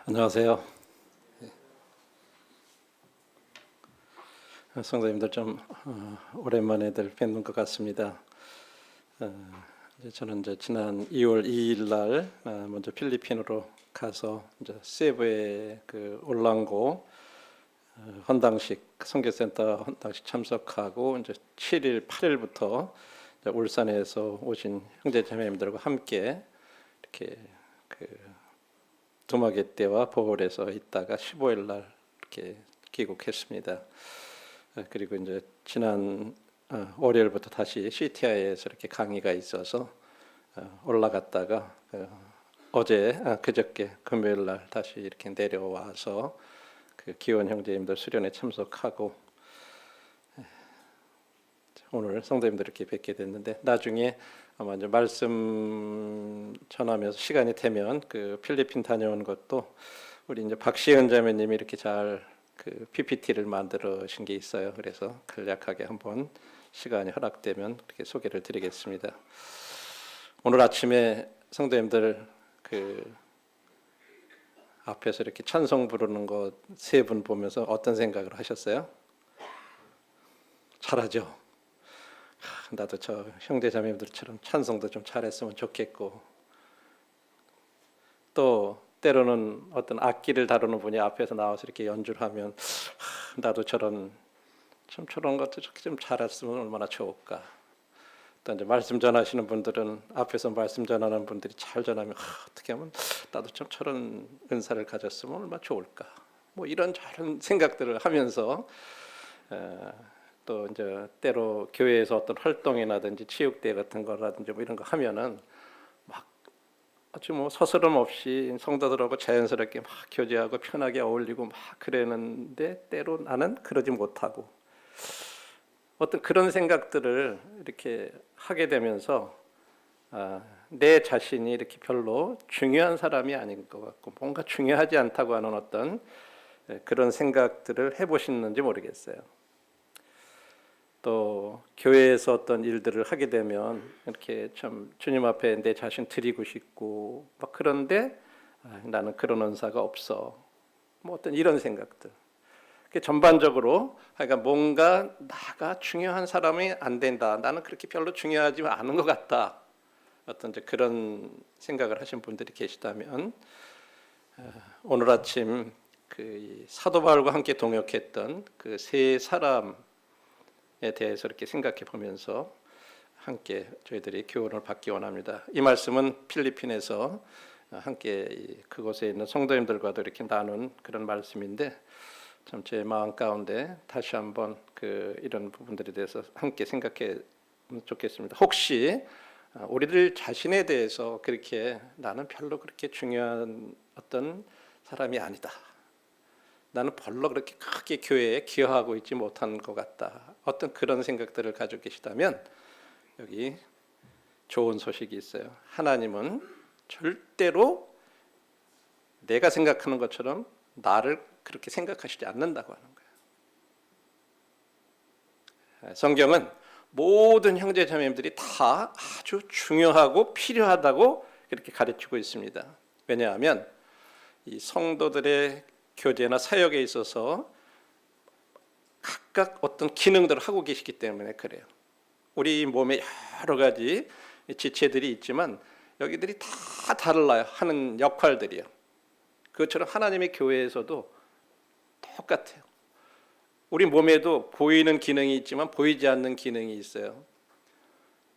안녕하세요. 성도님들 좀 오랜만에들 뵙는 것 같습니다. 저는 지난 2월 2일 날 먼저 필리핀으로 가서 세부의 그 올랑고 헌당식 선교센터 헌당식 참석하고 7일 8일부터 울산에서 오신 형제자매님들과 함께 이렇게 그 두마개 때와 보홀에서 있다가 15일 날 이렇게 귀국했습니다. 그리고 지난 월요일부터 다시 CTI에서 이렇게 강의가 있어서 올라갔다가 그저께 금요일 날 다시 이렇게 내려와서 그 기원 형제님들 수련회 참석하고 오늘 성도님들 이렇게 뵙게 됐는데, 나중에 아마 말씀 전하면서 시간이 되면 그 필리핀 다녀온 것도 우리 박시은 자매님이 이렇게 잘 그 PPT를 만들어신 게 있어요. 그래서 간략하게 한번 시간이 허락되면 이렇게 소개를 드리겠습니다. 오늘 아침에 성도님들 그 앞에서 이렇게 찬송 부르는 거 세 분 보면서 어떤 생각을 하셨어요? 잘하죠? 나도 저 형제자매들처럼 찬송도 좀 잘했으면 좋겠고, 또 때로는 어떤 악기를 다루는 분이 앞에서 나와서 이렇게 연주를 하면 나도 저런 것도 좀 잘했으면 얼마나 좋을까. 또 말씀 전하시는 분들은 앞에서 말씀 전하는 분들이 잘 전하면 어떻게 하면 나도 좀 저런 은사를 가졌으면 얼마나 좋을까. 뭐 이런 저런 생각들을 하면서 또 때로 교회에서 어떤 활동이라든지 체육대회 같은 거라든지 뭐 이런 거 하면은 막 아주 서스럼 없이 성도들하고 자연스럽게 막 교제하고 편하게 어울리고 막 그러는데, 때로 나는 그러지 못하고 어떤 그런 생각들을 이렇게 하게 되면서 내 자신이 이렇게 별로 중요한 사람이 아닌 것 같고 뭔가 중요하지 않다고 하는 어떤 그런 생각들을 해보셨는지 모르겠어요. 또 교회에서 어떤 일들을 하게 되면 이렇게 참 주님 앞에 내 자신 드리고 싶고 막 그런데 나는 그런 은사가 없어. 뭐 어떤 이런 생각들. 전반적으로 그러니까 뭔가 나가 중요한 사람이 안 된다. 나는 그렇게 별로 중요하지 않은 것 같다. 어떤 그런 생각을 하신 분들이 계시다면 오늘 아침 그 사도 바울과 함께 동역했던 그 세 사람에 대해서 이렇게 생각해 보면서 함께 저희들이 교훈을 받기 원합니다. 이 말씀은 필리핀에서 함께 그곳에 있는 성도님들과도 이렇게 나눈 그런 말씀인데, 참 제 마음 가운데 다시 한번 이런 부분들에 대해서 함께 생각해 좋겠습니다. 혹시 우리들 자신에 대해서 그렇게 나는 별로 그렇게 중요한 어떤 사람이 아니다, 나는 별로 그렇게 크게 교회에 기여하고 있지 못한 것 같다, 어떤 그런 생각들을 가지고 계시다면 여기 좋은 소식이 있어요. 하나님은 절대로 내가 생각하는 것처럼 나를 그렇게 생각하시지 않는다고 하는 거예요. 성경은 모든 형제 자매님들이 다 아주 중요하고 필요하다고 그렇게 가르치고 있습니다. 왜냐하면 이 성도들의 교제나 사역에 있어서 각각 어떤 기능들을 하고 계시기 때문에 그래요. 우리 몸에 여러 가지 지체들이 있지만 여기들이 다 달라요. 하는 역할들이요. 그것처럼 하나님의 교회에서도 똑같아요. 우리 몸에도 보이는 기능이 있지만 보이지 않는 기능이 있어요.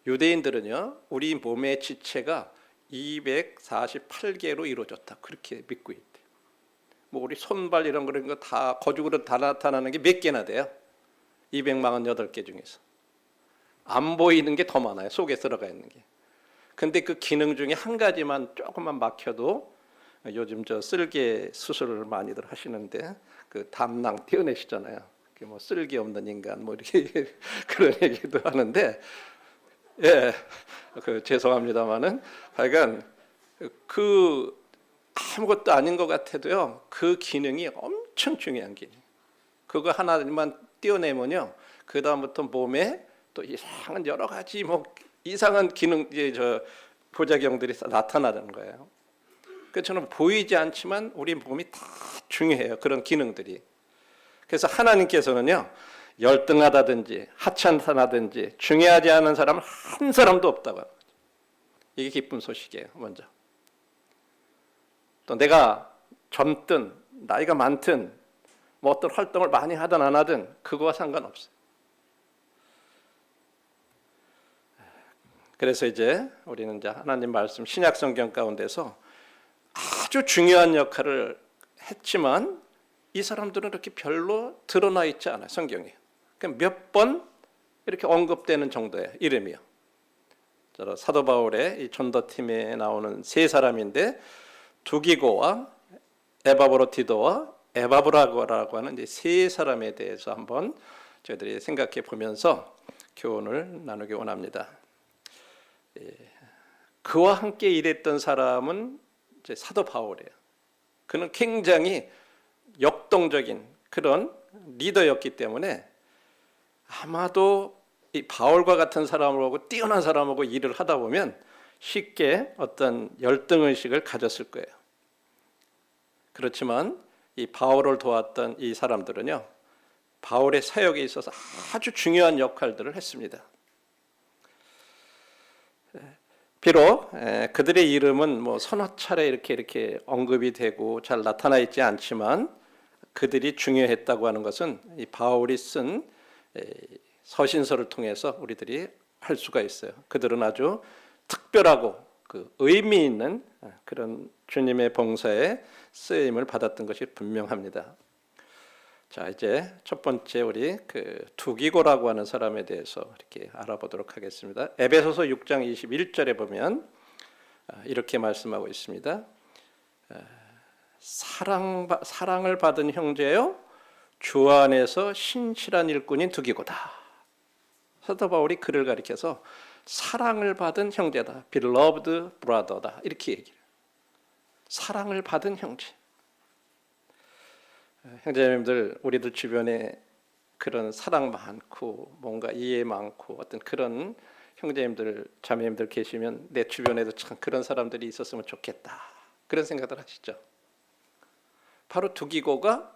유대인들은요, 우리 몸의 지체가 248개로 이루어졌다, 그렇게 믿고 있대요. 뭐 우리 손발 이런 거 다 거죽으로 다 나타나는 게 몇 개나 돼요? 248개 중에서 안 보이는 게 더 많아요. 속에 들어가 있는 게. 근데 그 기능 중에 한 가지만 조금만 막혀도, 요즘 쓸개 수술을 많이들 하시는데 그 담낭 떼어내시잖아요. 뭐 쓸개 없는 인간 뭐 이렇게 그런 얘기도 하는데, 죄송합니다만은 하여간 아무것도 아닌 것 같아도요, 그 기능이 엄청 중요한 기능. 그거 하나만 떼어내면요, 그 다음부터 몸에 또 이상한 여러 가지 이상한 기능 부작용들이 나타나는 거예요. 그처럼 보이지 않지만 우리 몸이 다 중요해요. 그런 기능들이. 그래서 하나님께서는요, 열등하다든지 하찮다든지 중요하지 않은 사람은 한 사람도 없다고 합니다. 이게 기쁜 소식이에요. 먼저. 또 내가 젊든 나이가 많든 뭐 어떤 활동을 많이 하든 안 하든 그거와 상관없어요. 그래서 이제 우리는 이제 하나님 말씀 신약 성경 가운데서 아주 중요한 역할을 했지만 이 사람들은 이렇게 별로 드러나 있지 않아요. 성경에. 몇 번 이렇게 언급되는 정도의 이름이요. 사도 바울의 이 전도팀에 나오는 세 사람인데 두기고와 에바브로디도와 에바브라고라고 하는 이제 세 사람에 대해서 한번 저희들이 생각해 보면서 교훈을 나누기 원합니다. 그와 함께 일했던 사람은 이제 사도 바울이에요. 그는 굉장히 역동적인 그런 리더였기 때문에 아마도 이 바울과 같은 사람하고 뛰어난 사람하고 일을 하다 보면 쉽게 어떤 열등의식을 가졌을 거예요. 그렇지만 이 바울을 도왔던 이 사람들은요, 바울의 사역에 있어서 아주 중요한 역할들을 했습니다. 비록 그들의 이름은 뭐 서너 차례 이렇게 언급이 되고 잘 나타나 있지 않지만 그들이 중요했다고 하는 것은 이 바울이 쓴 서신서를 통해서 우리들이 할 수가 있어요. 그들은 아주 특별하고 그 의미 있는 그런 주님의 봉사에 쓰임을 받았던 것이 분명합니다. 자, 이제 첫 번째 우리 그 두기고라고 하는 사람에 대해서 이렇게 알아보도록 하겠습니다. 에베소서 6장 21절에 보면 이렇게 말씀하고 있습니다. 사랑을 받은 형제요, 주 안에서 신실한 일꾼인 두기고다. 사도 바울이 그를 가리켜서 사랑을 받은 형제다, beloved brother다 이렇게 얘기해요. 사랑을 받은 형제. 형제님들, 우리들 주변에 그런 사랑 많고 뭔가 이해 많고 어떤 그런 형제님들, 자매님들 계시면 내 주변에도 참 그런 사람들이 있었으면 좋겠다, 그런 생각을 하시죠. 바로 두기고가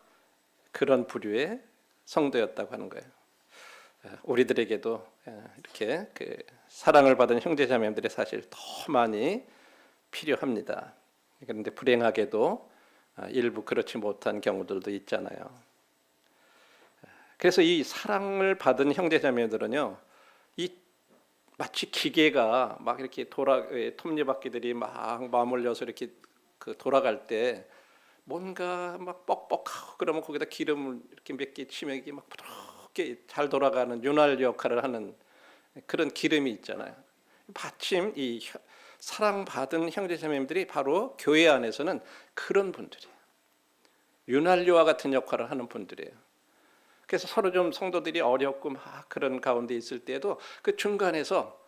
그런 부류의 성도였다고 하는 거예요. 우리들에게도 이렇게 그 사랑을 받은 형제자매들이 사실 더 많이 필요합니다. 그런데 불행하게도 일부 그렇지 못한 경우들도 있잖아요. 그래서 이 사랑을 받은 형제자매들은요, 이 마치 기계가 막 이렇게 톱니바퀴들이 막 맞물려서 이렇게 그 돌아갈 때 뭔가 막 뻑뻑하고 그러면 거기다 기름을 이렇게 몇 개 치면 이게 막 부드럽게 잘 돌아가는 윤활유 역할을 하는 그런 기름이 있잖아요. 마침 이 사랑받은 형제자매들이 바로 교회 안에서는 그런 분들이에요. 윤활유와 같은 역할을 하는 분들이에요. 그래서 서로 좀 성도들이 어렵고 막 그런 가운데 있을 때에도 그 중간에서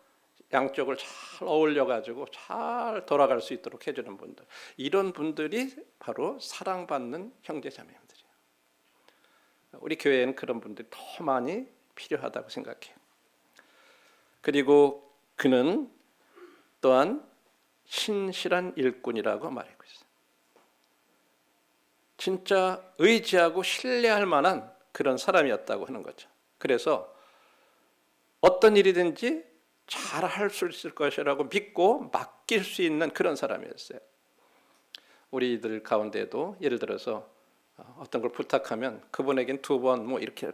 양쪽을 잘 어울려가지고 잘 돌아갈 수 있도록 해주는 분들, 이런 분들이 바로 사랑받는 형제자매들이에요. 우리 교회에는 그런 분들이 더 많이 필요하다고 생각해요. 그리고 그는 또한 신실한 일꾼이라고 말하고 있어요. 진짜 의지하고 신뢰할 만한 그런 사람이었다고 하는 거죠. 그래서 어떤 일이든지 잘 할 수 있을 것이라고 믿고 맡길 수 있는 그런 사람이었어요. 우리들 가운데도 예를 들어서 어떤 걸 부탁하면 그분에겐 두 번 뭐 이렇게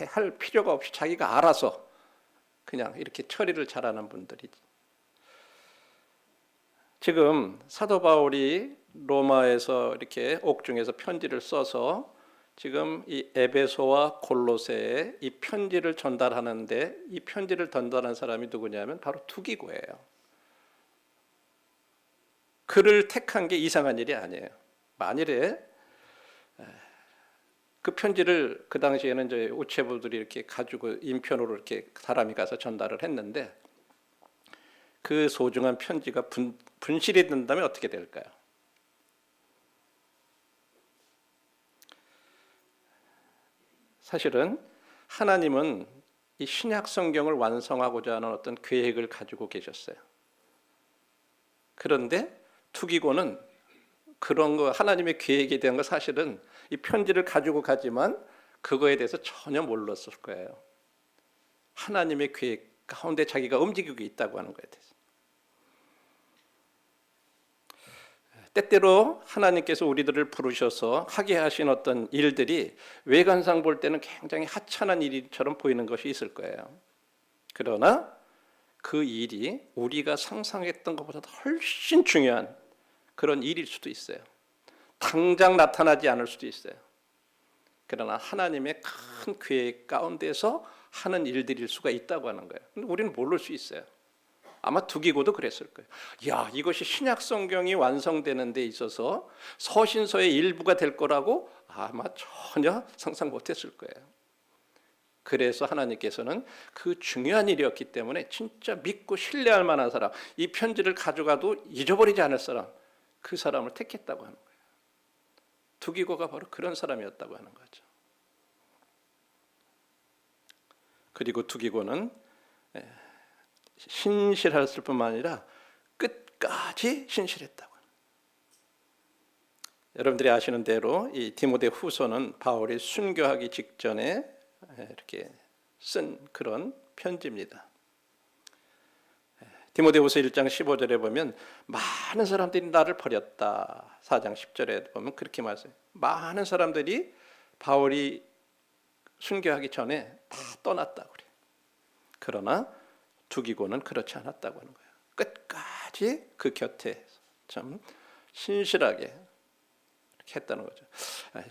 할 필요가 없이 자기가 알아서 그냥 이렇게 처리를 잘하는 분들이지. 지금 사도 바울이 로마에서 이렇게 옥중에서 편지를 써서 지금 이 에베소와 골로새에 이 편지를 전달하는데, 이 편지를 전달한 사람이 누구냐면 바로 두기고예요. 그를 택한 게 이상한 일이 아니에요. 만일에 그 편지를 그 당시에는 이제 우체부들이 이렇게 가지고 인편으로 이렇게 사람이 가서 전달을 했는데, 그 소중한 편지가 분실이 된다면 어떻게 될까요? 사실은 하나님은 이 신약 성경을 완성하고자 하는 어떤 계획을 가지고 계셨어요. 그런데 투기고는 그런 거 하나님의 계획에 대한 거 사실은 이 편지를 가지고 가지만 그거에 대해서 전혀 몰랐을 거예요. 하나님의 계획 가운데 자기가 움직이고 있다고 하는 거에 대해서. 때때로 하나님께서 우리들을 부르셔서 하게 하신 어떤 일들이 외관상 볼 때는 굉장히 하찮은 일처럼 보이는 것이 있을 거예요. 그러나 그 일이 우리가 상상했던 것보다 훨씬 중요한 그런 일일 수도 있어요. 당장 나타나지 않을 수도 있어요. 그러나 하나님의 큰 계획 가운데서 하는 일들일 수가 있다고 하는 거예요. 근데 우리는 모를 수 있어요. 아마 두기고도 그랬을 거예요. 야, 이것이 신약 성경이 완성되는 데 있어서 서신서의 일부가 될 거라고 아마 전혀 상상 못했을 거예요. 그래서 하나님께서는 그 중요한 일이었기 때문에 진짜 믿고 신뢰할 만한 사람, 이 편지를 가져가도 잊어버리지 않을 사람, 그 사람을 택했다고 하는 거예요. 두기고가 바로 그런 사람이었다고 하는 거죠. 그리고 두기고는 신실했을 뿐만 아니라 끝까지 신실했다고. 여러분들이 아시는 대로 이 디모데 후서는 바울이 순교하기 직전에 이렇게 쓴 그런 편지입니다. 디모데후서 1장 15절에 보면 많은 사람들이 나를 버렸다. 4장 10절에 보면 그렇게 말해요. 많은 사람들이 바울이 순교하기 전에 다 떠났다고 그래요. 그러나 두기고는 그렇지 않았다고 하는 거예요. 끝까지 그 곁에 참 신실하게 이렇게 했다는 거죠.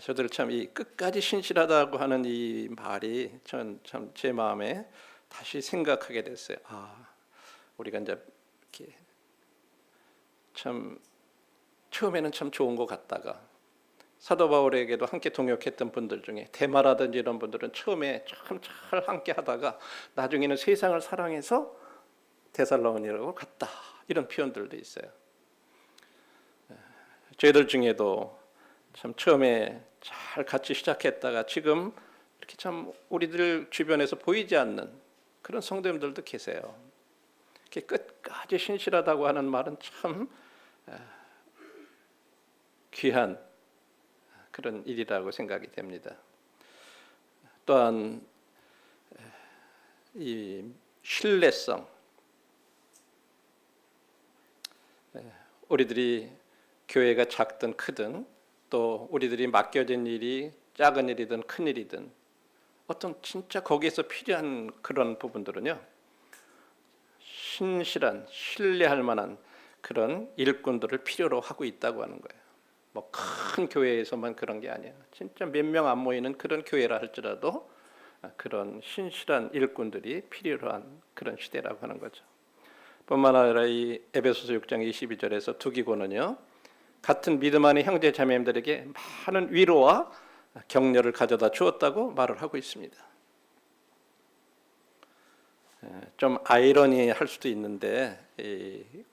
저들 참 이 끝까지 신실하다고 하는 이 말이 전 참 제 마음에 다시 생각하게 됐어요. 우리가 이제 이렇게 참 처음에는 참 좋은 것 같다가 사도 바울에게도 함께 동역했던 분들 중에 데마라든지 이런 분들은 처음에 참 잘 함께 하다가 나중에는 세상을 사랑해서 데살로니가로 갔다, 이런 표현들도 있어요. 저희들 중에도 참 처음에 잘 같이 시작했다가 지금 이렇게 참 우리들 주변에서 보이지 않는 그런 성도님들도 계세요. 이렇게 끝까지 신실하다고 하는 말은 참 귀한 그런 일이라고 생각이 됩니다. 또한 이 신뢰성, 우리들이 교회가 작든 크든 또 우리들이 맡겨진 일이 작은 일이든 큰 일이든 어떤 진짜 거기에서 필요한 그런 부분들은요, 신실한 신뢰할 만한 그런 일꾼들을 필요로 하고 있다고 하는 거예요. 뭐 큰 교회에서만 그런 게 아니에요. 진짜 몇 명 안 모이는 그런 교회라 할지라도 그런 신실한 일꾼들이 필요로 한 그런 시대라고 하는 거죠. 뿐만 아니라 이 에베소서 6장 22절에서 두기고는요, 같은 믿음 안의 형제 자매님들에게 많은 위로와 격려를 가져다 주었다고 말을 하고 있습니다. 좀 아이러니할 수도 있는데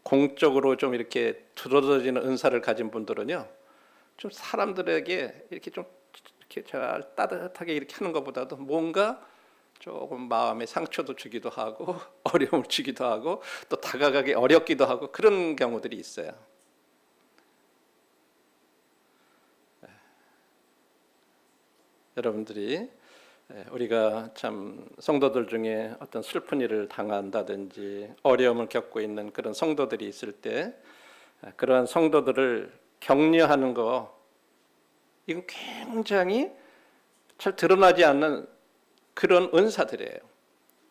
공적으로 좀 이렇게 두드러지는 은사를 가진 분들은요, 좀 사람들에게 이렇게 좀 이렇게 잘 따뜻하게 이렇게 하는 것보다도 뭔가 조금 마음에 상처도 주기도 하고 어려움을 주기도 하고 또 다가가기 어렵기도 하고 그런 경우들이 있어요. 여러분들이 우리가 참 성도들 중에 어떤 슬픈 일을 당한다든지 어려움을 겪고 있는 그런 성도들이 있을 때 그러한 성도들을 격려하는 거, 이건 굉장히 잘 드러나지 않는 그런 은사들이에요.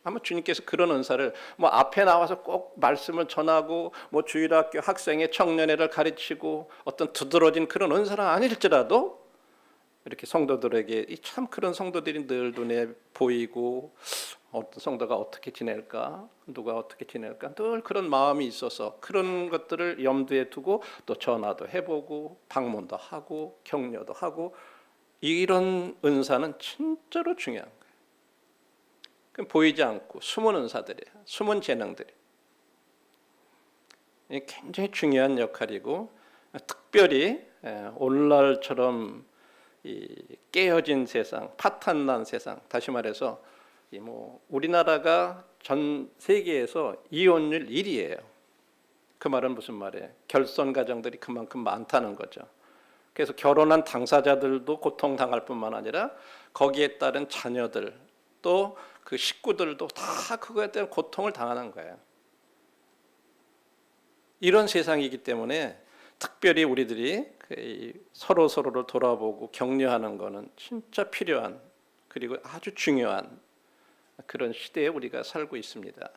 아마 주님께서 그런 은사를 뭐 앞에 나와서 꼭 말씀을 전하고 뭐 주일학교 학생의 청년회를 가르치고 어떤 두드러진 그런 은사는 아닐지라도 이렇게 성도들에게 참 그런 성도들이 늘 눈에 보이고 어떤 성도가 어떻게 지낼까, 누가 어떻게 지낼까, 늘 그런 마음이 있어서 그런 것들을 염두에 두고 또 전화도 해보고 방문도 하고 격려도 하고, 이런 은사는 진짜로 중요한 거예요. 그럼 보이지 않고 숨은 은사들이에요. 숨은 재능들이에요. 굉장히 중요한 역할이고, 특별히 오늘날처럼 이 깨어진 세상, 파탄난 세상, 다시 말해서 뭐 우리나라가 전 세계에서 이혼율 1위예요. 그 말은 무슨 말이에요? 결손 가정들이 그만큼 많다는 거죠. 그래서 결혼한 당사자들도 고통당할 뿐만 아니라 거기에 따른 자녀들 또 그 식구들도 다 그거에 대한 고통을 당하는 거예요. 이런 세상이기 때문에 특별히 우리들이 서로를 돌아보고 격려하는 것은 진짜 필요한 그리고 아주 중요한 그런 시대에 우리가 살고 있습니다.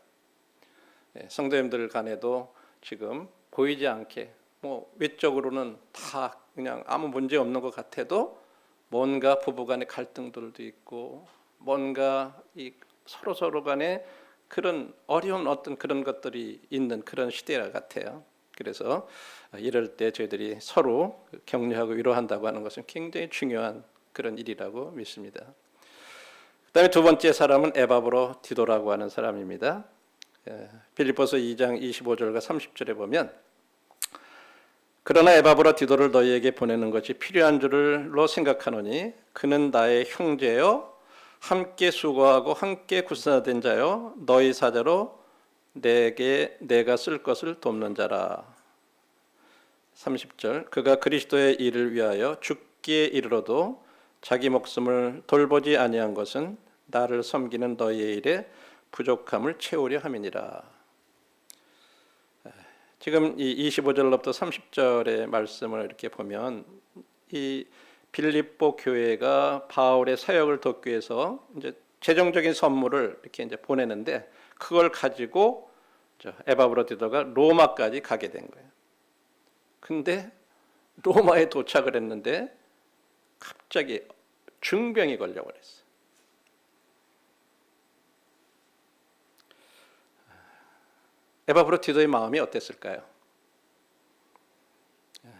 성도님들 간에도 지금 보이지 않게 뭐 외적으로는 다 그냥 아무 문제 없는 것 같아도 뭔가 부부간의 갈등들도 있고 뭔가 이 서로 간에 그런 어려운 어떤 그런 것들이 있는 그런 시대 같아요. 그래서 이럴 때 저희들이 서로 격려하고 위로한다고 하는 것은 굉장히 중요한 그런 일이라고 믿습니다. 그다음에 두 번째 사람은 에바브로디도라고 하는 사람입니다. 빌립보서 2장 25절과 30절에 보면 그러나 에바브로디도를 너희에게 보내는 것이 필요한 줄로 생각하노니 그는 나의 형제요 함께 수고하고 함께 구사된 자요 너희 사자로 내가 쓸 것을 돕는 자라. 30절 그가 그리스도의 일을 위하여 죽기에 이르러도 자기 목숨을 돌보지 아니한 것은 나를 섬기는 너희의 일에 부족함을 채우려 함이니라. 지금 이 25절로부터 30절의 말씀을 이렇게 보면 이 빌립보 교회가 바울의 사역을 돕기 위해서 이제 재정적인 선물을 이렇게 이제 보내는데 그걸 가지고 에바브로디도가 로마까지 가게 된 거예요. 근데 로마에 도착을 했는데 갑자기 중병이 걸려버렸어요. 에바브로디도의 마음이 어땠을까요?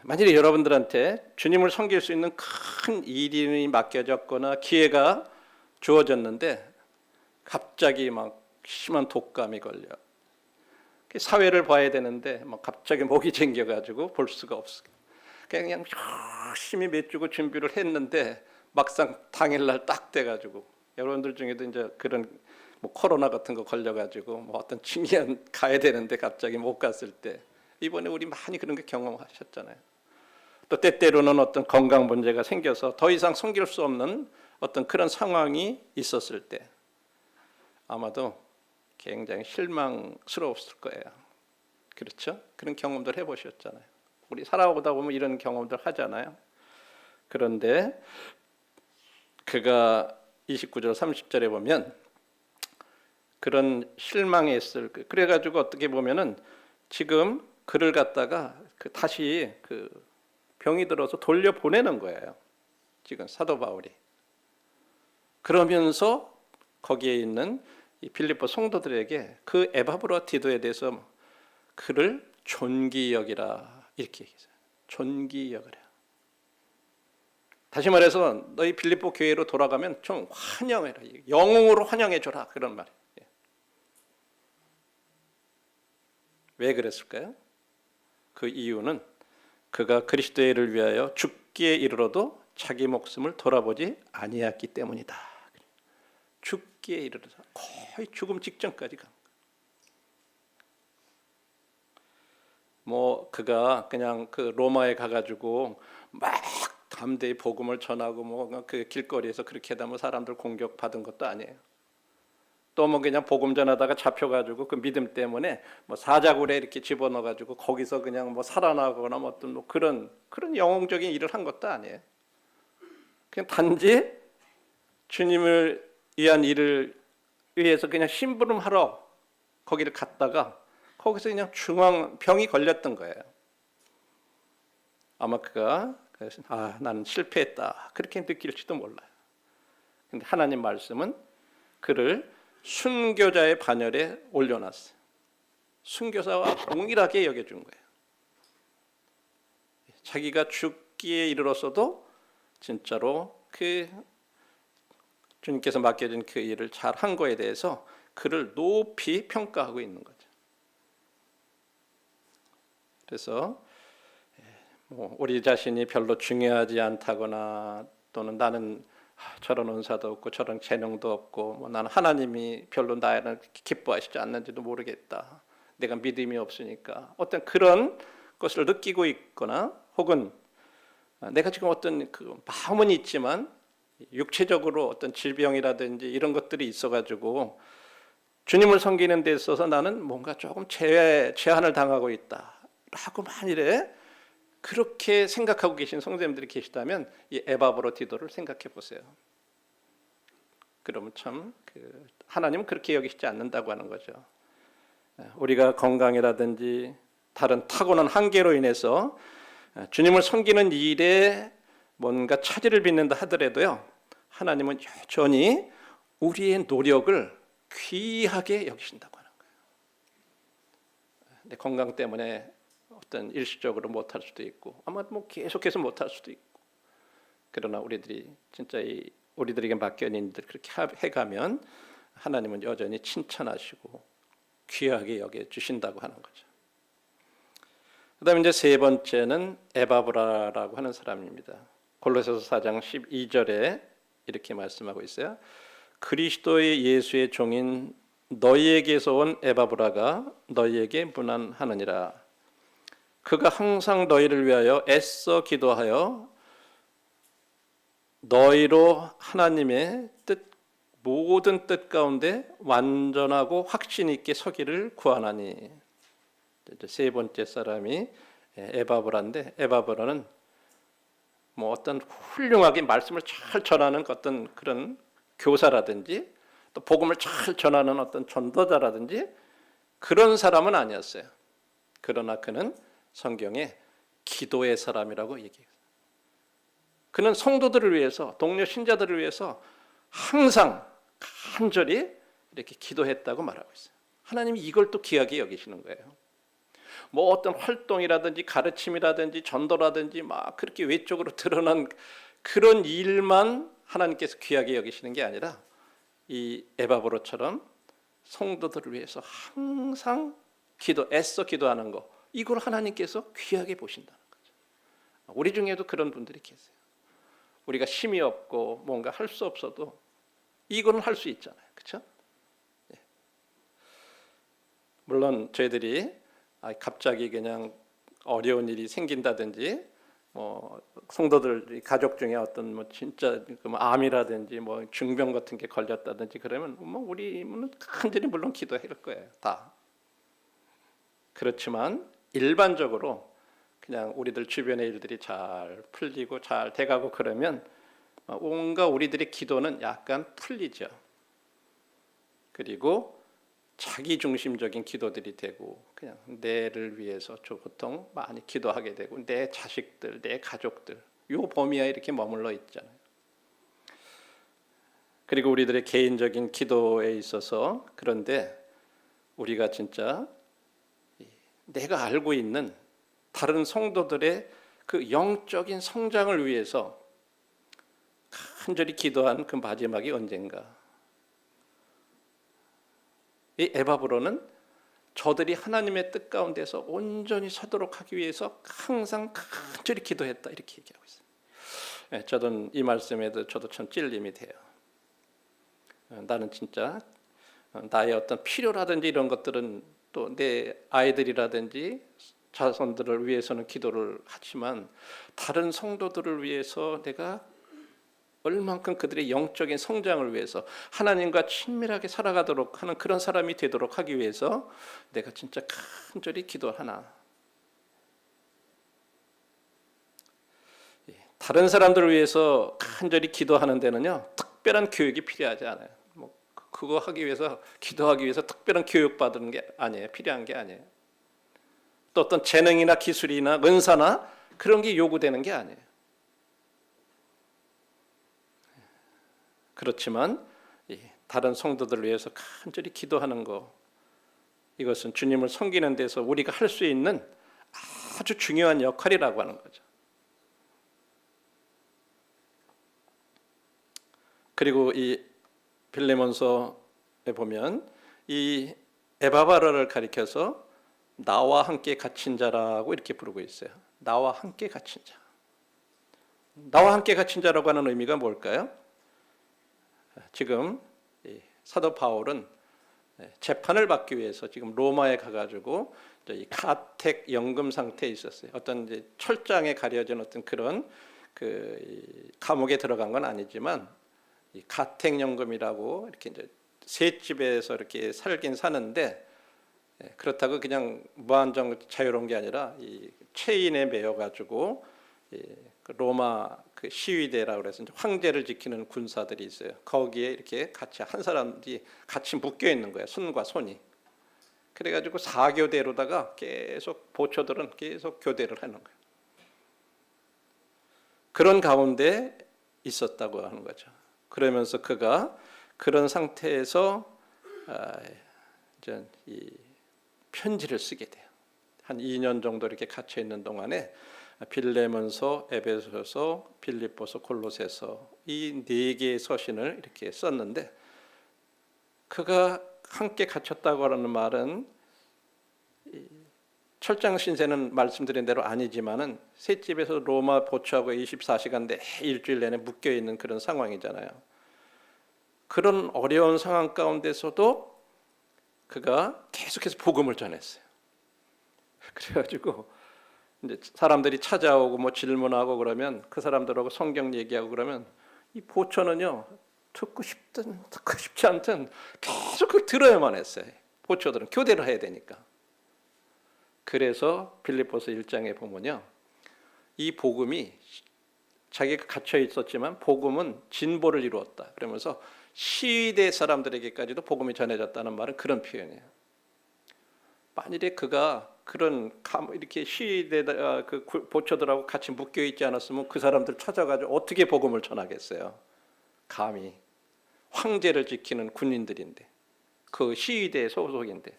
만일에 여러분들한테 주님을 섬길 수 있는 큰 일이 맡겨졌거나 기회가 주어졌는데 갑자기 막 심한 독감이 걸려 사회를 봐야 되는데 막 갑자기 목이 잠겨가지고 볼 수가 없어. 그냥 열심히 맺주고 준비를 했는데 막상 당일날 딱 돼가지고 여러분들 중에도 이제 그런 뭐 코로나 같은 거 걸려가지고 뭐 어떤 중요한 가야 되는데 갑자기 못 갔을 때 이번에 우리 많이 그런 거 경험하셨잖아요. 또 때때로는 어떤 건강 문제가 생겨서 더 이상 섬길 수 없는 어떤 그런 상황이 있었을 때 아마도 굉장히 실망스러웠을 거예요. 그렇죠? 그런 경험들 해보셨잖아요. 우리 살아오다 보면 이런 경험들 하잖아요. 그런데 그가 29절 30절에 보면 그런 실망했을 그래가지고 어떻게 보면은 지금 그를 갖다가 다시 병이 들어서 돌려보내는 거예요. 지금 사도 바울이. 그러면서 거기에 있는 이 빌립보 성도들에게 그 에바브로디도에 대해서 그를 존귀 여기라 이렇게 얘기해요. 존귀 여기라. 다시 말해서 너희 빌립보 교회로 돌아가면 좀 환영해라. 영웅으로 환영해줘라. 그런 말이에요. 왜 그랬을까요? 그 이유는 그가 그리스도의 일을 위하여 죽기에 이르러도 자기 목숨을 돌아보지 아니했기 때문이다. 죽기에 이르러서 거의 죽음 직전까지 간 거예요. 뭐 그가 그냥 그 로마에 가가지고 막 담대히 복음을 전하고 뭐 그 길거리에서 그렇게 하다 뭐 사람들 공격 받은 것도 아니에요. 또 뭐 그냥 복음 전하다가 잡혀가지고 그 믿음 때문에 뭐 사자굴에 이렇게 집어넣어가지고 거기서 그냥 뭐 살아나거나 뭐 어떤 뭐 그런 영웅적인 일을 한 것도 아니에요. 그냥 단지 주님을 위한 일을 위해서 그냥 심부름하러 거기를 갔다가 거기서 그냥 병이 걸렸던 거예요. 아마 그가 나는 실패했다 그렇게 느낄지도 몰라요. 근데 하나님 말씀은 그를 순교자의 반열에 올려놨어요. 순교자와 동일하게 여겨준 거예요. 자기가 죽기에 이르렀어도 진짜로 그 주님께서 맡겨진 그 일을 잘 한 거에 대해서 그를 높이 평가하고 있는 거죠. 그래서 뭐 우리 자신이 별로 중요하지 않다거나 또는 나는 저런 은사도 없고 저런 재능도 없고 뭐 나는 하나님이 별로 나를 기뻐하시지 않는지도 모르겠다. 내가 믿음이 없으니까 어떤 그런 것을 느끼고 있거나 혹은 내가 지금 어떤 그 마음은 있지만 육체적으로 어떤 질병이라든지 이런 것들이 있어가지고 주님을 섬기는 데 있어서 나는 뭔가 조금 제한을 당하고 있다라고 만일에 그렇게 생각하고 계신 성도님들이 계시다면 이 에바브로디도를 생각해 보세요. 그러면 참 하나님은 그렇게 여기시지 않는다고 하는 거죠. 우리가 건강이라든지 다른 타고난 한계로 인해서 주님을 섬기는 일에 뭔가 차질을 빚는다 하더라도요, 하나님은 여전히 우리의 노력을 귀하게 여기신다고 하는 거예요. 내 건강 때문에 어떤 일시적으로 못할 수도 있고 아마 뭐 계속해서 못할 수도 있고, 그러나 우리들이 진짜 우리들에게 맡겨진 일들 그렇게 해가면 하나님은 여전히 칭찬하시고 귀하게 여겨주신다고 하는 거죠. 그 다음에 이제 세 번째는 에바브라라고 하는 사람입니다. 골로새서 4장 12절에 이렇게 말씀하고 있어요. 그리스도의 예수의 종인 너희에게서 온 에바브라가 너희에게 문안하느니라. 그가 항상 너희를 위하여 애써 기도하여 너희로 하나님의 모든 뜻 가운데 완전하고 확신 있게 서기를 구하나니. 세 번째 사람이 에바브라인데, 에바브라는 뭐 어떤 훌륭하게 말씀을 잘 전하는 어떤 그런 교사라든지 또 복음을 잘 전하는 어떤 전도자라든지 그런 사람은 아니었어요. 그러나 그는 성경에 기도의 사람이라고 얘기해요. 그는 성도들을 위해서, 동료 신자들을 위해서 항상 간절히 이렇게 기도했다고 말하고 있어요. 하나님이 이걸 또 귀하게 여기시는 거예요. 뭐 어떤 활동이라든지 가르침이라든지 전도라든지 막 그렇게 외적으로 드러난 그런 일만 하나님께서 귀하게 여기시는 게 아니라 이 에바브로처럼 성도들을 위해서 항상 애써 기도하는 거, 이걸 하나님께서 귀하게 보신다는 거죠. 우리 중에도 그런 분들이 계세요. 우리가 힘이 없고 뭔가 할 수 없어도 이거는 할 수 있잖아요. 그렇죠? 네. 물론 저희들이 갑자기 그냥 어려운 일이 생긴다든지 뭐 성도들 가족 중에 어떤 뭐 진짜 암이라든지 뭐 중병 같은 게 걸렸다든지 그러면 뭐 우리는 간절히 물론 기도할 거예요. 다. 그렇지만 일반적으로 그냥 우리들 주변의 일들이 잘 풀리고 잘 돼가고 그러면 뭔가 우리들의 기도는 약간 풀리죠. 그리고 자기 중심적인 기도들이 되고 그냥 내를 위해서 보통 많이 기도하게 되고 내 자식들, 내 가족들 요 범위에 이렇게 머물러 있잖아요. 그리고 우리들의 개인적인 기도에 있어서 그런데 우리가 진짜 내가 알고 있는 다른 성도들의 그 영적인 성장을 위해서 간절히 기도한 그 마지막이 언젠가. 이 에바브로는 저들이 하나님의 뜻 가운데서 온전히 서도록 하기 위해서 항상 간절히 기도했다 이렇게 얘기하고 있어요. 저는 이 말씀에도 저도 참 찔림이 돼요. 나는 진짜 나의 어떤 필요라든지 이런 것들은 또 내 아이들이라든지 자손들을 위해서는 기도를 하지만 다른 성도들을 위해서 내가 얼만큼 그들의 영적인 성장을 위해서 하나님과 친밀하게 살아가도록 하는 그런 사람이 되도록 하기 위해서 내가 진짜 간절히 기도하나. 다른 사람들을 위해서 간절히 기도하는 데는요 특별한 교육이 필요하지 않아요. 뭐 그거 하기 위해서 기도하기 위해서 특별한 교육 받는 게 아니에요. 필요한 게 아니에요. 또 어떤 재능이나 기술이나 은사나 그런 게 요구되는 게 아니에요. 그렇지만 다른 성도들을 위해서 간절히 기도하는 거, 이것은 주님을 섬기는 데서 우리가 할 수 있는 아주 중요한 역할이라고 하는 거죠. 그리고 이 빌레몬서에 보면 이 에바바라를 가리켜서 나와 함께 갇힌 자라고 이렇게 부르고 있어요. 나와 함께 갇힌 자. 나와 함께 갇힌 자라고 하는 의미가 뭘까요? 지금 사도 바울은 재판을 받기 위해서 지금 로마에 가가지고 이 가택 연금 상태에 있었어요. 어떤 이제 철장에 가려진 어떤 그런 이 감옥에 들어간 건 아니지만 이 가택연금이라고 이렇게 이제 셋집에서 이렇게 살긴 사는데 그렇다고 그냥 무한정 자유로운 게 아니라 이 체인에 매여 가지고 그 로마 그 시위대라고 그래서 이제 황제를 지키는 군사들이 있어요. 거기에 이렇게 같이 한 사람들이 같이 묶여 있는 거예요. 손과 손이. 그래가지고 4교대로다가 계속 보초들은 계속 교대를 하는 거예요. 그런 가운데 있었다고 하는 거죠. 그러면서 그가 그런 상태에서 이제 이 편지를 쓰게 돼요. 한 2년 정도 이렇게 갇혀 있는 동안에 빌레몬서, 에베소서, 빌립보서, 골로새서 이 4개의 서신을 이렇게 썼는데 그가 함께 갇혔다고 하는 말은 철장 신세는 말씀드린 대로 아니지만은 셋집에서 로마 보초하고 24시간 내 일주일 내내 묶여 있는 그런 상황이잖아요. 그런 어려운 상황 가운데서도 그가 계속해서 복음을 전했어요. 그래가지고 이제 사람들이 찾아오고 뭐 질문하고 그러면 그 사람들하고 성경 얘기하고 그러면 이 보초는요 듣고 싶든 듣고 싶지 않든 계속 그걸 들어야만 했어요. 보초들은 교대를 해야 되니까. 그래서 빌립보서 1장에 보면요 이 복음이 자기가 갇혀 있었지만 복음은 진보를 이루었다. 그러면서 시위대 사람들에게까지도 복음이 전해졌다는 말은 그런 표현이에요. 만일에 그가 그런 이렇게 시위대 그 보초들하고 같이 묶여 있지 않았으면 그 사람들 찾아가지고 어떻게 복음을 전하겠어요? 감히 황제를 지키는 군인들인데 그 시위대 소속인데.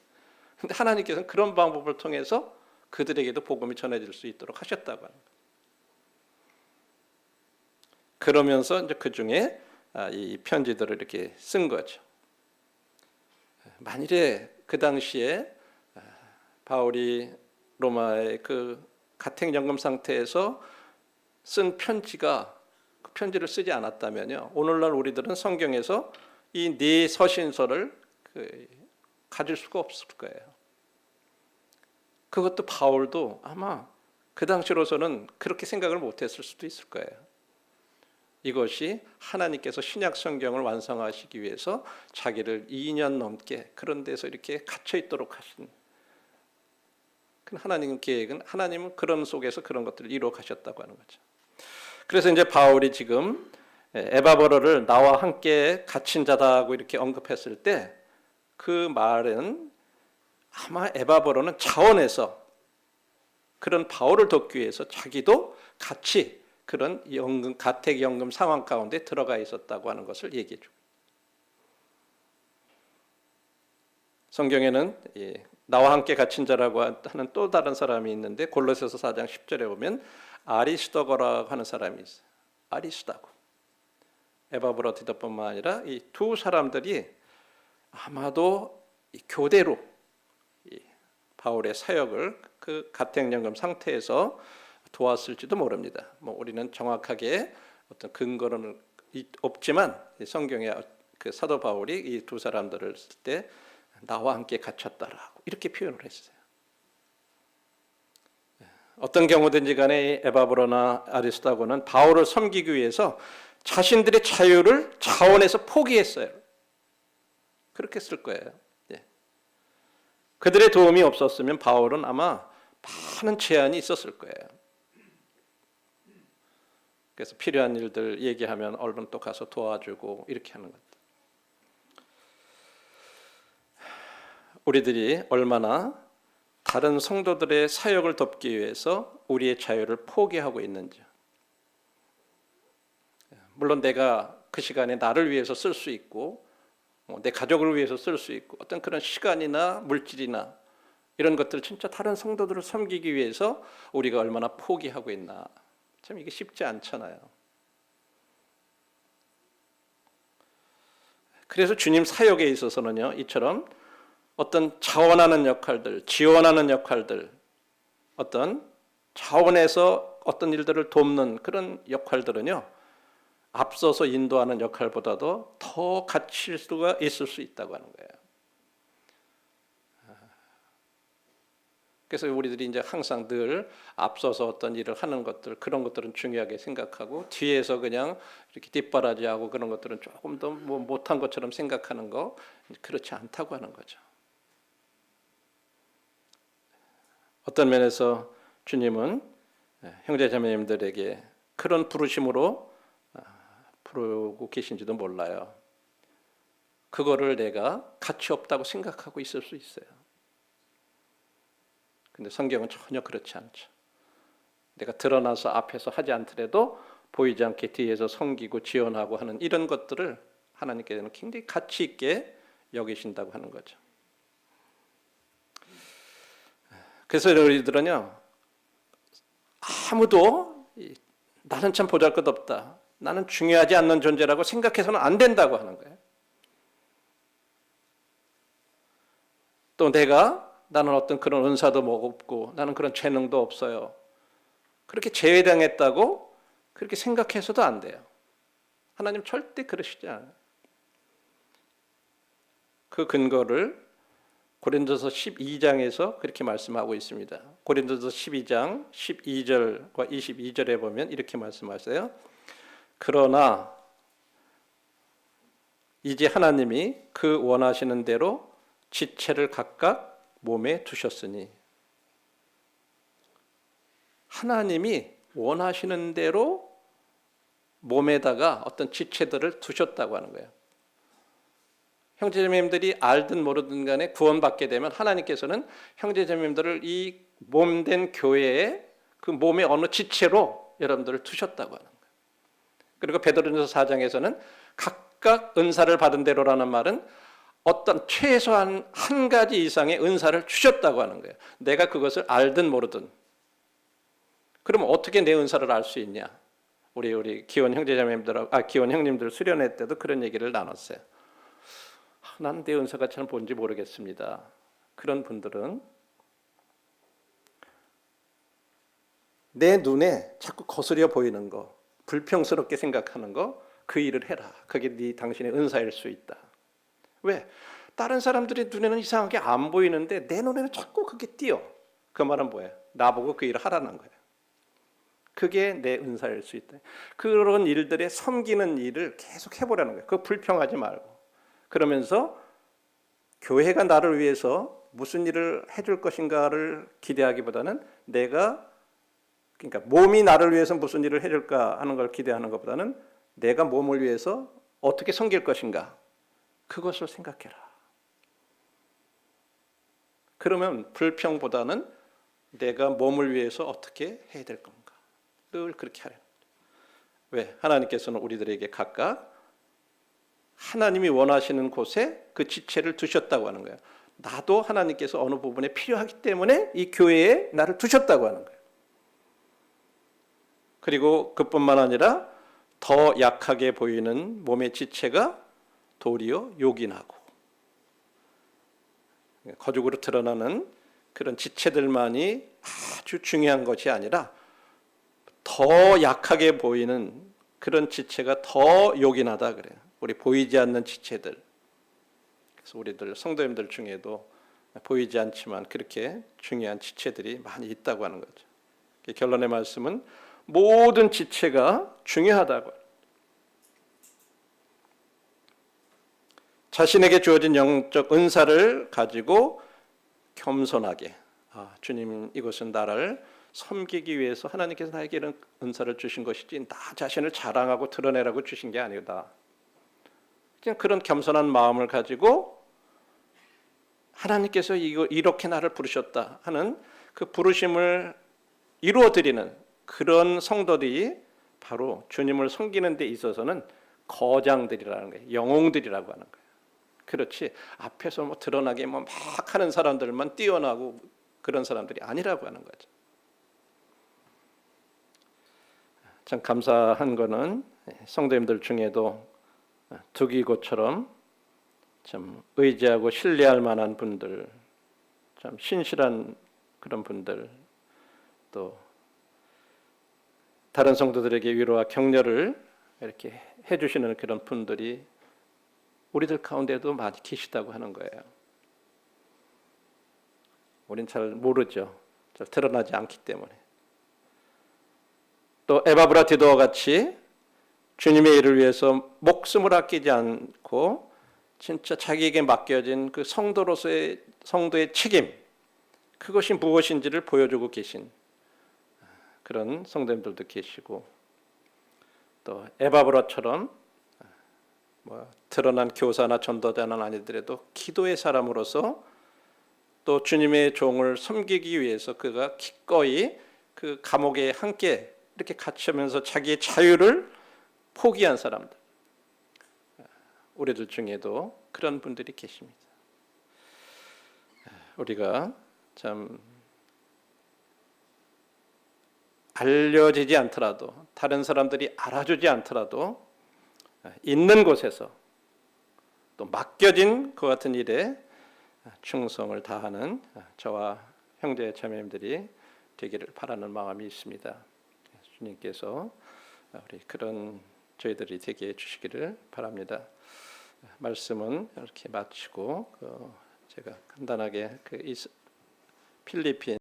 근데 하나님께서는 그런 방법을 통해서 그들에게도 복음이 전해질 수 있도록 하셨다고 하는 거예요. 그러면서 이제 그 중에 이 편지들을 이렇게 쓴 거죠. 만일에 그 당시에 바울이 로마의 그 가택연금 상태에서 쓴 편지가 그 편지를 쓰지 않았다면요, 오늘날 우리들은 성경에서 이 4 서신서를 가질 수가 없을 거예요. 그것도 바울도 아마 그 당시로서는 그렇게 생각을 못했을 수도 있을 거예요. 이것이 하나님께서 신약 성경을 완성하시기 위해서 자기를 2년 넘게 그런 데서 이렇게 갇혀 있도록 하신 하나님 계획은, 하나님은 그런 속에서 그런 것들을 이루어 가셨다고 하는 거죠. 그래서 이제 바울이 지금 에바브로를 나와 함께 갇힌 자다고 이렇게 언급했을 때 그 말은 아마 에바브로는 자원해서 그런 바울을 돕기 위해서 자기도 같이 그런 가택연금 상황 가운데 들어가 있었다고 하는 것을 얘기해 줍니다. 성경에는 나와 함께 갇힌 자라고 하는 또 다른 사람이 있는데 골로새서 4장 10절에 보면 아리스도거라고 하는 사람이 있어요. 아리스도고. 에바브로 디도뿐만 아니라 이 두 사람들이 아마도 교대로 바울의 사역을 그 가택연금 상태에서 도왔을지도 모릅니다. 뭐 우리는 정확하게 어떤 근거는 없지만 성경에 그 사도 바울이 이 두 사람들을 쓸 때 나와 함께 갇혔다라고 이렇게 표현을 했어요. 어떤 경우든지 간에 에바브로나 아리스도고는 바울을 섬기기 위해서 자신들의 자유를 자원해서 포기했어요. 그렇게 쓸 거예요. 그들의 도움이 없었으면 바울은 아마 많은 제한이 있었을 거예요. 그래서 필요한 일들 얘기하면 얼른 또 가서 도와주고 이렇게 하는 것. 우리들이 얼마나 다른 성도들의 사역을 돕기 위해서 우리의 자유를 포기하고 있는지. 물론 내가 그 시간에 나를 위해서 쓸 수 있고 내 가족을 위해서 쓸 수 있고 어떤 그런 시간이나 물질이나 이런 것들을 진짜 다른 성도들을 섬기기 위해서 우리가 얼마나 포기하고 있나. 참 이게 쉽지 않잖아요. 그래서 주님 사역에 있어서는요, 이처럼 어떤 자원하는 역할들, 지원하는 역할들, 어떤 자원해서 어떤 일들을 돕는 그런 역할들은요, 앞서서 인도하는 역할보다도 더 갇힐 수가 있을 수 있다고 하는 거예요. 그래서 우리들이 이제 항상 늘 앞서서 어떤 일을 하는 것들, 그런 것들은 중요하게 생각하고 뒤에서 그냥 이렇게 뒷바라지하고 그런 것들은 조금 더 뭐 못한 것처럼 생각하는 거, 그렇지 않다고 하는 거죠. 어떤 면에서 주님은 형제자매님들에게 그런 부르심으로 부르고 계신지도 몰라요. 그거를 내가 가치 없다고 생각하고 있을 수 있어요. 근데 성경은 전혀 그렇지 않죠. 내가 드러나서 앞에서 하지 않더라도 보이지 않게 뒤에서 섬기고 지원하고 하는 이런 것들을 하나님께서는 굉장히 가치 있게 여기신다고 하는 거죠. 그래서 우리들은요, 아무도 나는 참 보잘것없다, 나는 중요하지 않는 존재라고 생각해서는 안 된다고 하는 거예요. 또 나는 어떤 그런 은사도 없고 나는 그런 재능도 없어요, 그렇게 제외당했다고 그렇게 생각해서도 안 돼요. 하나님 절대 그러시지 않아요. 그 근거를 고린도서 12장에서 그렇게 말씀하고 있습니다. 고린도서 12장 12절과 22절에 보면 이렇게 말씀하세요. 그러나 이제 하나님이 그 원하시는 대로 지체를 각각 몸에 두셨으니, 하나님이 원하시는 대로 몸에다가 어떤 지체들을 두셨다고 하는 거예요. 형제자매님들이 알든 모르든 간에 구원받게 되면 하나님께서는 형제자매님들을 이 몸된 교회에 그 몸의 어느 지체로 여러분들을 두셨다고 하는 거예요. 그리고 베드로전서 4장에서는 각각 은사를 받은 대로라는 말은 어떤 최소한 한 가지 이상의 은사를 주셨다고 하는 거예요. 내가 그것을 알든 모르든. 그럼 어떻게 내 은사를 알 수 있냐? 우리 기원 형님들 수련회 때도 그런 얘기를 나눴어요. 난 내 은사가 잘 뭔지 모르겠습니다. 그런 분들은 내 눈에 자꾸 거스려 보이는 거, 불평스럽게 생각하는 거, 그 일을 해라. 그게 당신의 은사일 수 있다. 왜? 다른 사람들의 눈에는 이상하게 안 보이는데 내 눈에는 자꾸 그게 띄어. 그 말은 뭐예요? 나보고 그 일을 하라는 거예요. 그게 내 은사일 수 있다. 그런 일들에 섬기는 일을 계속 해보라는 거예요. 그거 불평하지 말고. 그러면서 교회가 나를 위해서 무슨 일을 해줄 것인가를 기대하기보다는 그러니까 몸이 나를 위해서 무슨 일을 해줄까 하는 걸 기대하는 것보다는 내가 몸을 위해서 어떻게 섬길 것인가, 그것을 생각해라. 그러면 불평보다는 내가 몸을 위해서 어떻게 해야 될 건가, 늘 그렇게 하라. 왜? 하나님께서는 우리들에게 각각 하나님이 원하시는 곳에 그 지체를 두셨다고 하는 거예요. 나도 하나님께서 어느 부분에 필요하기 때문에 이 교회에 나를 두셨다고 하는 거예요. 그리고 그뿐만 아니라 더 약하게 보이는 몸의 지체가 도리어 요긴하고, 거죽으로 드러나는 그런 지체들만이 아주 중요한 것이 아니라 더 약하게 보이는 그런 지체가 더 요긴하다 그래요. 우리 보이지 않는 지체들. 그래서 우리들 성도님들 중에도 보이지 않지만 그렇게 중요한 지체들이 많이 있다고 하는 거죠. 결론의 말씀은 모든 지체가 중요하다고. 자신에게 주어진 영적 은사를 가지고 겸손하게, 주님, 이것은 나를 섬기기 위해서 하나님께서 나에게 이런 은사를 주신 것이지 나 자신을 자랑하고 드러내라고 주신 게 아니다. 그냥 그런 겸손한 마음을 가지고 하나님께서 이렇게 나를 부르셨다 하는 그 부르심을 이루어드리는 그런 성도들이 바로 주님을 섬기는 데 있어서는 거장들이라는 거예요. 영웅들이라고 하는 거예요. 그렇지 앞에서 드러나게 막 하는 사람들만 뛰어나고 그런 사람들이 아니라고 하는 거죠. 참 감사한 거는 성도님들 중에도 두기고처럼 참 의지하고 신뢰할 만한 분들, 참 신실한 그런 분들, 또 다른 성도들에게 위로와 격려를 이렇게 해주시는 그런 분들이 우리들 가운데도 많이 계시다고 하는 거예요. 우린 잘 모르죠. 잘 드러나지 않기 때문에. 또 에바브라티도와 같이 주님의 일을 위해서 목숨을 아끼지 않고 진짜 자기에게 맡겨진 그 성도의 책임, 그것이 무엇인지를 보여주고 계신 그런 성도님들도 계시고, 또 에바브라처럼 드러난 교사나 전도자는 아니더라도 기도의 사람으로서 또 주님의 종을 섬기기 위해서 그가 기꺼이 그 감옥에 함께 이렇게 갇히면서 자기의 자유를 포기한 사람들, 우리들 중에도 그런 분들이 계십니다. 우리가 참 알려지지 않더라도, 다른 사람들이 알아주지 않더라도 있는 곳에서 또 맡겨진 그 같은 일에 충성을 다하는 저와 형제 자매님들이 되기를 바라는 마음이 있습니다. 주님께서 우리 그런 저희들이 되게 해주시기를 바랍니다. 말씀은 이렇게 마치고 제가 간단하게 필리핀